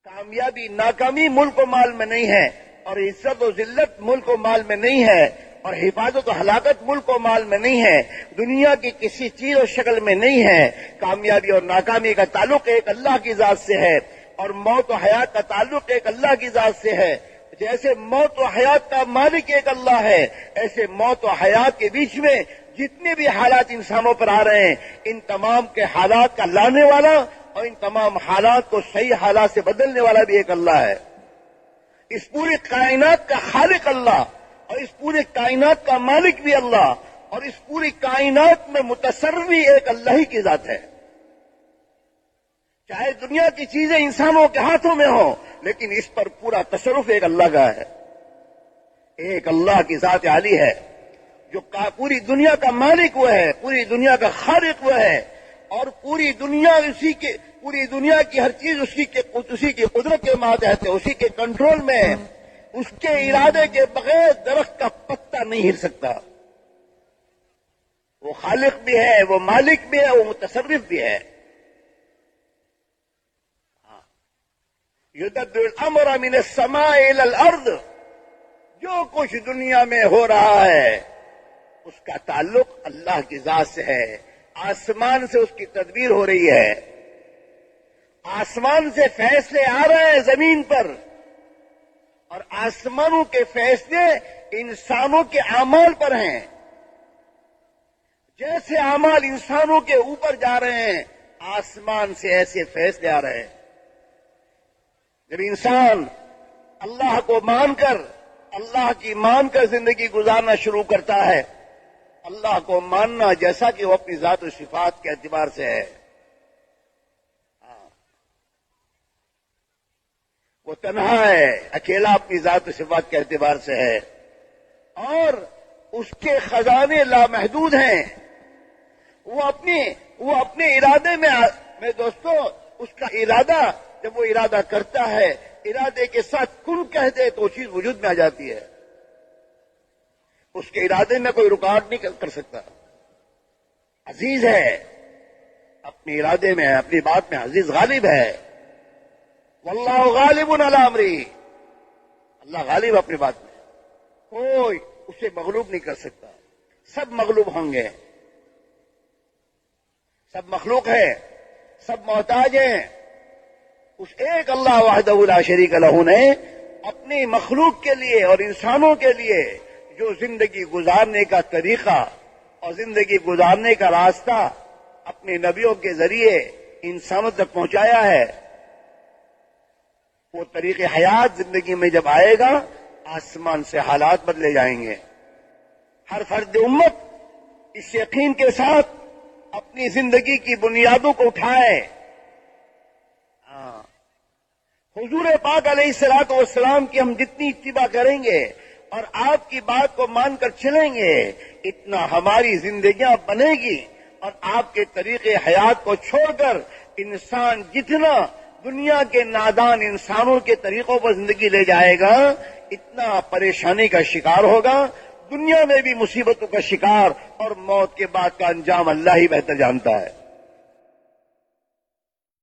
کامیابی ناکامی ملک و مال میں نہیں ہے، اور عزت و ذلت ملک و مال میں نہیں ہے، اور حفاظت و ہلاکت ملک و مال میں نہیں ہے، دنیا کی کسی چیز و شکل میں نہیں ہے۔ کامیابی اور ناکامی کا تعلق ایک اللہ کی ذات سے ہے، اور موت و حیات کا تعلق ایک اللہ کی ذات سے ہے۔ جیسے موت و حیات کا مالک ایک اللہ ہے، ایسے موت و حیات کے بیچ میں جتنے بھی حالات انسانوں پر آ رہے ہیں، ان تمام کے حالات کا لانے والا اور ان تمام حالات کو صحیح حالات سے بدلنے والا بھی ایک اللہ ہے۔ اس پوری کائنات کا خالق اللہ، اور اس پوری کائنات کا مالک بھی اللہ، اور اس پوری کائنات میں متصرف بھی ایک اللہ ہی کی ذات ہے۔ چاہے دنیا کی چیزیں انسانوں کے ہاتھوں میں ہوں، لیکن اس پر پورا تصرف ایک اللہ کا ہے۔ ایک اللہ کی ذات عالی ہے جو پوری دنیا کا مالک وہ ہے، پوری دنیا کا خالق وہ ہے، اور پوری دنیا کی ہر چیز اسی کی قدرت کے ماتحت ہے، اسی کے کنٹرول میں ہے۔ اس کے ارادے کے بغیر درخت کا پتا نہیں ہل سکتا۔ وہ خالق بھی ہے، وہ مالک بھی ہے، وہ متصرف بھی ہے۔ یدبر الامر من السماء الى الارض، جو کچھ دنیا میں ہو رہا ہے اس کا تعلق اللہ کی ذات سے ہے۔ آسمان سے اس کی تدبیر ہو رہی ہے، آسمان سے فیصلے آ رہے ہیں زمین پر، اور آسمانوں کے فیصلے انسانوں کے اعمال پر ہیں۔ جیسے اعمال انسانوں کے اوپر جا رہے ہیں، آسمان سے ایسے فیصلے آ رہے ہیں۔ جب انسان اللہ کو مان کر، اللہ کی مان کر زندگی گزارنا شروع کرتا ہے، اللہ کو ماننا جیسا کہ وہ اپنی ذات و صفات کے اعتبار سے ہے، وہ تنہا ہے، اکیلا اپنی ذات و صفات کے اعتبار سے ہے، اور اس کے خزانے لامحدود ہیں۔ وہ اپنے ارادے میں دوستو، اس کا ارادہ جب وہ ارادہ کرتا ہے، ارادے کے ساتھ کن کہہ دے تو وہ چیز وجود میں آ جاتی ہے۔ اس کے ارادے میں کوئی رکاوٹ نہیں کر سکتا۔ عزیز ہے، اپنے ارادے میں، اپنی بات میں عزیز غالب ہے۔ واللہ غالب علی امرہ، اللہ غالب اپنی بات میں، کوئی اسے مغلوب نہیں کر سکتا۔ سب مغلوب ہوں گے، سب مخلوق ہے، سب محتاج ہیں۔ اس ایک اللہ وحدہ لا شریک لہ نے اپنی مخلوق کے لیے اور انسانوں کے لیے جو زندگی گزارنے کا طریقہ اور زندگی گزارنے کا راستہ اپنے نبیوں کے ذریعے انسانوں تک پہنچایا ہے، وہ طریق حیات زندگی میں جب آئے گا، آسمان سے حالات بدلے جائیں گے۔ ہر فرد امت اس یقین کے ساتھ اپنی زندگی کی بنیادوں کو اٹھائے، حضور پاک علیہ الصلوۃ والسلام کی ہم جتنی اتباع کریں گے اور آپ کی بات کو مان کر چلیں گے، اتنا ہماری زندگیاں بنے گی، اور آپ کے طریقے حیات کو چھوڑ کر انسان جتنا دنیا کے نادان انسانوں کے طریقوں پر زندگی لے جائے گا، اتنا پریشانی کا شکار ہوگا، دنیا میں بھی مصیبتوں کا شکار، اور موت کے بعد کا انجام اللہ ہی بہتر جانتا ہے۔